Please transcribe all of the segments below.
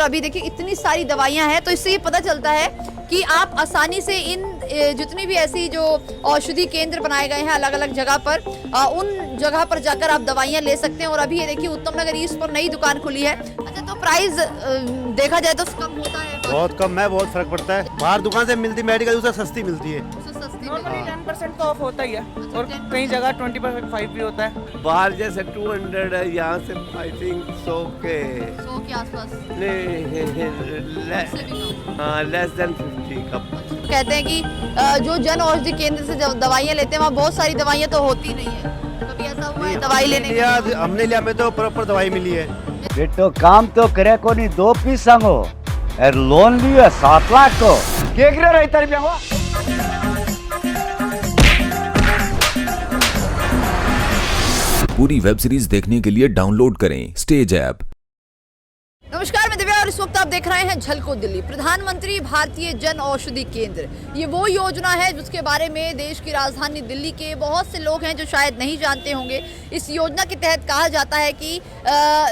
अभी देखिए इतनी सारी दवाइयां हैं, तो इससे ये पता चलता है कि आप आसानी से इन जितनी भी ऐसी जो औषधि केंद्र बनाए गए हैं अलग अलग जगह पर, उन जगह पर जाकर आप दवाइयां ले सकते हैं। और अभी ये देखिए उत्तम नगर ईस्ट पर नई दुकान खुली है। अच्छा, तो प्राइस देखा जाए तो कम होता है? बहुत कम है, बहुत फर्क पड़ता है। बाहर दुकान से मिलती मेडिकल उससे सस्ती मिलती है। नॉर्मली 10% का ऑफ होता ही है और कई जगह 25 भी होता है। बाहर जैसे 200 है, यहाँ से आई थिंक 100 के 100 के आसपास, लेस देन 50 का। कहते हैं कि जो जन औषधि केंद्र से दवाइयाँ लेते हैं वहाँ बहुत सारी दवाइयाँ तो होती नहीं है। कभी ऐसा हुआ है दवाई लेने के बाद? हमने लिया, हमें तो प्रॉपर दवाई मिली है। बेटो काम तो करे को नहीं, 2 पीस संगो और लोन लियो 7 लाख को केकरे रहता रुपया को। पूरी वेब सीरीज देखने के लिए डाउनलोड करें स्टेज ऐप। नमस्कार, मैं दिव्या और इस वक्त आप देख रहे हैं झलको दिल्ली। प्रधानमंत्री भारतीय जन औषधि केंद्र, ये वो योजना है जिसके बारे में देश की राजधानी दिल्ली के बहुत से लोग हैं जो शायद नहीं जानते होंगे। इस योजना के तहत कहा जाता है कि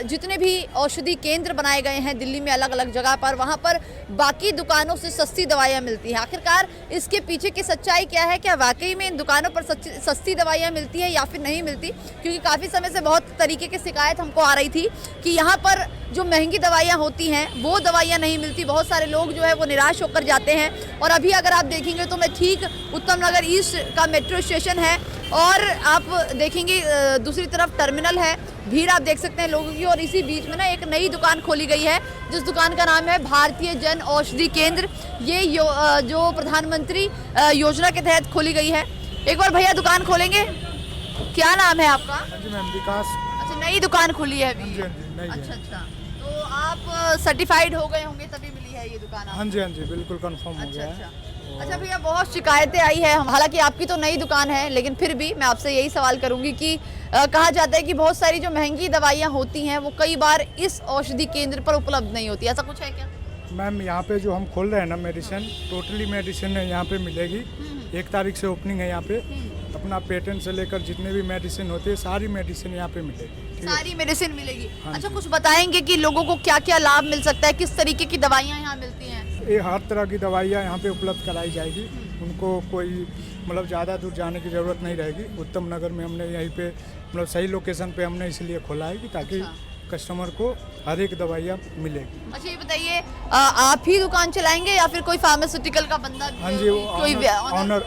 जितने भी औषधि केंद्र बनाए गए हैं दिल्ली में अलग अलग जगह पर, वहाँ पर बाकी दुकानों से सस्ती दवाइयाँ मिलती हैं। आखिरकार इसके पीछे की सच्चाई क्या है? क्या वाकई में इन दुकानों पर सस्ती दवाइयाँ मिलती है या फिर नहीं मिलती? क्योंकि काफ़ी समय से बहुत तरीके की शिकायत हमको आ रही थी कि यहाँ पर जो महंगी दवाइयाँ होती हैं वो दवाइयाँ नहीं मिलती। बहुत सारे लोग जो है वो निराश होकर जाते हैं। और अभी अगर आप देखेंगे तो मैं ठीक उत्तम नगर ईस्ट का मेट्रो स्टेशन है और आप देखेंगे दूसरी तरफ टर्मिनल है। भीड़ आप देख सकते हैं लोगों की। और इसी बीच में ना एक नई दुकान खोली गई है जिस दुकान का नाम है भारतीय जन औषधि केंद्र। ये जो प्रधानमंत्री योजना के तहत खोली गई है। एक बार भैया दुकान खोलेंगे? क्या नाम है आपका? विकास। अच्छा, नई दुकान खुली है अभी? अच्छा अच्छा, तो आप सर्टिफाइड हो गए होंगे तभी मिली है ये दुकान? हाँ जी बिल्कुल कंफर्म हो गया है। अच्छा भैया, बहुत शिकायतें आई है। हालांकि आपकी तो नई दुकान है लेकिन फिर भी मैं आपसे यही सवाल करूंगी कि कहा जाता है कि बहुत सारी जो महंगी दवाइयाँ होती हैं वो कई बार इस औषधि केंद्र पर उपलब्ध नहीं होती, ऐसा कुछ है क्या? मैम यहाँ पे जो हम खोल रहे हैं ना मेडिसिन, टोटली मेडिसिन यहाँ पे मिलेगी। 1 तारीख से ओपनिंग है यहाँ पे। अपना पेटेंट से लेकर जितने भी मेडिसिन होती है सारी मेडिसिन यहाँ पे मिलेगी। सारी मेडिसिन मिलेगी? हाँ अच्छा, जी। कुछ बताएंगे कि लोगों को क्या क्या लाभ मिल सकता है, किस तरीके की दवाइयाँ यहाँ मिलती हैं? ये हर तरह की दवाइयाँ यहाँ पे उपलब्ध कराई जाएगी। उनको कोई मतलब ज़्यादा दूर जाने की ज़रूरत नहीं रहेगी। उत्तम नगर में हमने यहीं पे मतलब सही लोकेशन पे हमने इसलिए खोला है कि ताकि कस्टमर को हर एक दवाइयाँ मिलेगी। अच्छा, ये बताइए आप ही दुकान चलाएंगे या फिर कोई फार्मास्यूटिकल का बंदा? हाँ जी, वो कोई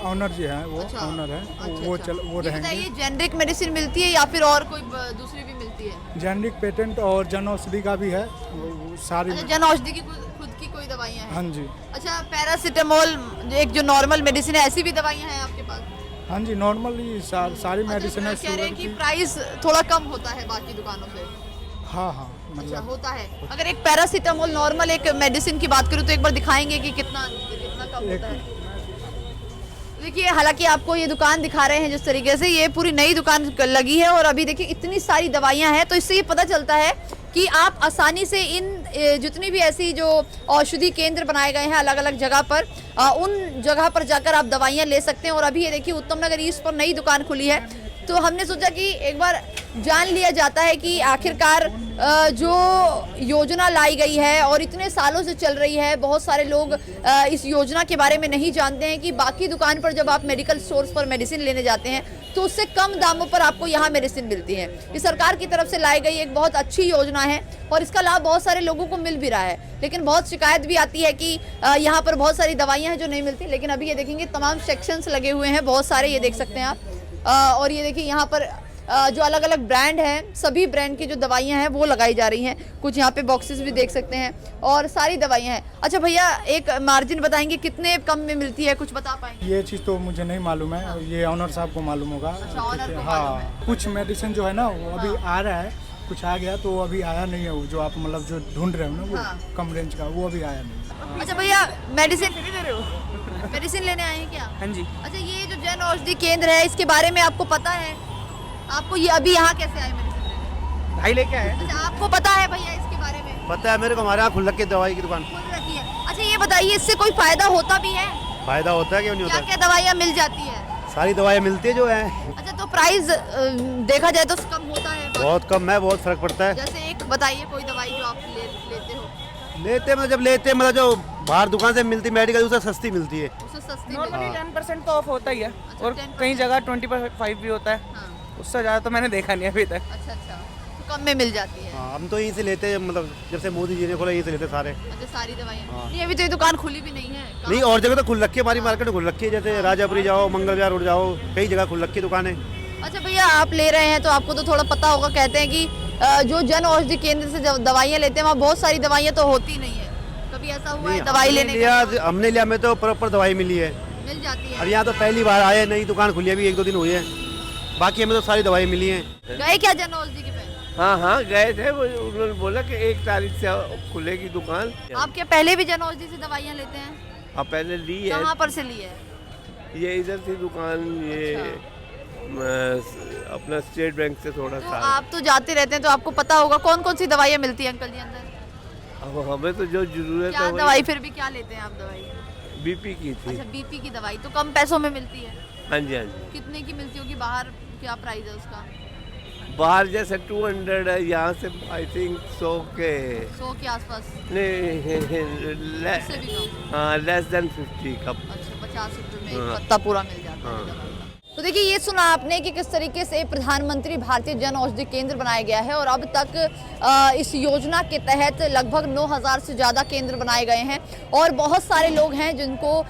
ऑनर जी हैं, वो अच्छा। ऑनर है। अच्छा, वो ये रहेंगे। बताइए जेनरिक मेडिसिन मिलती है या फिर और कोई दूसरी भी मिलती है? जेनरिक पेटेंट और जन औषधि का भी है, वो सारी। अच्छा, जन औषधि की खुद की कोई दवाइयाँ हैं? हाँ जी। अच्छा, पैरासीटामोल एक जो नॉर्मल मेडिसिन है, ऐसी भी दवाइयाँ हैं आपके पास? हाँ जी, नॉर्मली सारी मेडिसिन है। कह रहे हैं कि प्राइस थोड़ा कम होता है बाकी दुकानों से? हाँ अच्छा, मतलब होता है। अगर एक पैरासीटामोल नॉर्मल एक मेडिसिन की बात करूँ तो एक बार दिखाएंगे कि कितना कम होता है? देखिए, हालांकि आपको ये दुकान दिखा रहे हैं जिस तरीके से, ये पूरी नई दुकान लगी है और अभी देखिए इतनी सारी दवाइयां हैं, तो इससे ये पता चलता है कि आप आसानी से इन जितनी भी ऐसी जो औषधि केंद्र बनाए गए हैं अलग अलग जगह पर, उन जगह पर जाकर आप दवाइयां ले सकते हैं। और अभी ये देखिए उत्तम नगर ईस्ट पर नई दुकान खुली है, तो हमने सोचा कि एक बार जान लिया जाता है कि आखिरकार जो योजना लाई गई है और इतने सालों से चल रही है, बहुत सारे लोग इस योजना के बारे में नहीं जानते हैं कि बाकी दुकान पर जब आप मेडिकल स्टोर्स पर मेडिसिन लेने जाते हैं तो उससे कम दामों पर आपको यहाँ मेडिसिन मिलती है। ये सरकार की तरफ से लाई गई एक बहुत अच्छी योजना है और इसका लाभ बहुत सारे लोगों को मिल भी रहा है। लेकिन बहुत शिकायत भी आती है कि यहाँ पर बहुत सारी दवाइयाँ हैं जो नहीं मिलती। लेकिन अभी ये देखेंगे तमाम सेक्शंस लगे हुए हैं बहुत सारे, ये देख सकते हैं आप। और ये देखिए यहाँ पर जो अलग अलग ब्रांड हैं, सभी ब्रांड की जो दवाइयाँ हैं वो लगाई जा रही हैं। कुछ यहाँ पे बॉक्सेस भी देख सकते हैं और सारी दवाइयाँ हैं। अच्छा भैया, एक मार्जिन बताएंगे कितने कम में मिलती है, कुछ बता पाएंगे? ये चीज़ तो मुझे नहीं मालूम है, ये ऑनर साहब को मालूम होगा। अच्छा, ऑनर को मालूम है। हाँ, कुछ मेडिसिन जो है ना वो अभी आ रहा है, कुछ आ गया तो वो अभी आया नहीं है। वो जो आप मतलब जो ढूंढ रहे हो ना वो कम रेंज का, वो अभी आया नहीं। अच्छा भैया, मेडिसिन मेडिसिन लेने आए हैं क्या? हाँ जी। अच्छा, ये जो जन औषधि केंद्र है इसके बारे में आपको पता है? आपको ये अभी यहाँ कैसे आए मेडिसिन लेने? भाई लेके आए। अच्छा, आपको पता है भैया इसके बारे में? पता है मेरे को, हमारे यहाँ खुल रखी है दवाई की दुकान। खोल रखी है। अच्छा, ये बताइए इससे कोई फायदा होता भी है? फायदा होता है, क्यों नहीं क्या होता? क्या दवाइयाँ मिल जाती है? सारी दवाइयाँ मिलती है जो है। अच्छा, तो प्राइस देखा जाए तो कम होता है? बहुत कम है, बहुत फर्क पड़ता है। जैसे एक बताइए कोई दवाई जो आप लेते हो। लेते हैं मतलब जब लेते हैं मतलब जो बाहर दुकान से मिलती मेडिकल उससे सस्ती मिलती है। उससे सस्ती नॉर्मली मिलती 10% तो ऑफ होता ही है, और 10% कई जगह 25 भी होता है। है। हाँ, उससे ज़्यादा तो मैंने देखा नहीं अभी तक। अच्छा अच्छा, तो कम में मिल जाती है। हाँ, हम तो यहीं से लेते हैं, मतलब जब से मोदी जी ने खोला यहीं से लेते हैं सारे। अच्छा, सारी दवाइयाँ हाँ। नहीं, अभी तो ये दुकान खुली भी नहीं है। नहीं, और जगह तो खुल रखी है, हमारी मार्केट खुल रखी है, जैसे राजापुरी जाओ, मंगल विहार रोड जाओ, कई जगह खुल रखी है दुकानें। अच्छा भैया, आप ले रहे हैं तो आपको तो थोड़ा पता होगा, कहते हैं कि जो जन औषधि केंद्र से जब दवाइयाँ लेते हैं वहाँ बहुत सारी दवाइयाँ तो होती नहीं है। कभी ऐसा हुआ है दवाई लेने हमने लिया, हमें तो प्रॉपर दवाई मिली है, मिल जाती है? और यहाँ तो पहली बार आए, नई दुकान खुली है, अभी 1-2 दिन हुए हैं, बाकी हमें तो सारी दवाई मिली है। गए क्या जन औषधि के पे? हाँ गए थे, उन्होंने बोला कि 1 तारीख से खुलेगी दुकान। आप क्या पहले भी जन औषधि से दवाइयाँ लेते हैं? हाँ पहले ली है, कहाँ पर से ली है? ये इधर थी दुकान, ये अपना स्टेट बैंक से थोड़ा तो सा। आप तो जाते रहते हैं तो आपको पता होगा कौन कौन सी दवाइयाँ मिलती है अंकल जी अंदर? अब हमें तो जो जरूरत क्या है दवाई फिर भी क्या लेते हैं आप दवाई? बीपी की थी। अच्छा, बीपी की दवाई तो कम पैसों में मिलती है? हाँ जी हाँ जी। कितने की मिलती होगी? बाहर क्या प्राइस है उसका? बाहर जैसे 200 है, यहाँ से आई थिंक 100 के 100 के आसपास? नहीं उससे भी कम? हाँ, लेस देन 50 का। अच्छा, 50 रुपए में एक हाँ। पत्ता पूरा मिल जाता है हाँ। दवाई का। तो देखिए, ये सुना आपने कि किस तरीके से प्रधानमंत्री भारतीय जन औषधि केंद्र बनाया गया है, और अब तक इस योजना के तहत लगभग 9000 से ज़्यादा केंद्र बनाए गए हैं, और बहुत सारे लोग हैं जिनको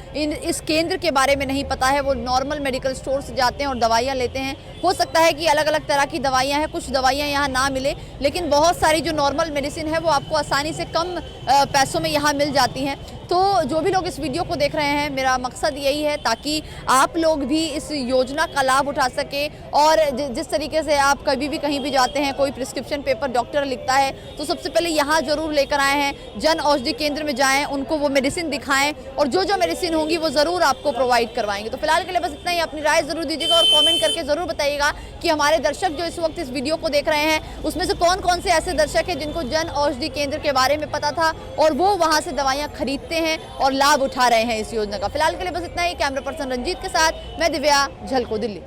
इस केंद्र के बारे में नहीं पता है। वो नॉर्मल मेडिकल स्टोर से जाते हैं और दवाइयाँ लेते हैं। हो सकता है कि अलग अलग तरह की दवाइयाँ हैं, कुछ दवाइयाँ यहाँ ना मिले, लेकिन बहुत सारी जो नॉर्मल मेडिसिन है वो आपको आसानी से कम पैसों में यहाँ मिल जाती हैं। तो जो भी लोग इस वीडियो को देख रहे हैं, मेरा मकसद यही है ताकि आप लोग भी इस योजना का लाभ उठा सके, और जिस तरीके से आप कभी भी कहीं भी जाते हैं, कोई प्रिस्क्रिप्शन पेपर डॉक्टर लिखता है तो सबसे पहले यहाँ जरूर लेकर आए हैं, जन औषधि केंद्र में जाएं, उनको वो मेडिसिन दिखाएं, और जो जो मेडिसिन होंगी वो ज़रूर आपको प्रोवाइड करवाएंगे। तो फिलहाल के लिए बस इतना ही। अपनी राय ज़रूर दीजिएगा और कॉमेंट करके ज़रूर बताइएगा कि हमारे दर्शक जो इस वक्त इस वीडियो को देख रहे हैं उसमें से कौन कौन से ऐसे दर्शक हैं जिनको जन औषधि केंद्र के बारे में पता था और वो वहाँ से दवाइयाँ खरीदते हैं और लाभ उठा रहे हैं इस योजना का। फिलहाल के लिए बस इतना ही। कैमरा पर्सन रंजीत के साथ मैं दिव्या, झलको दिल्ली।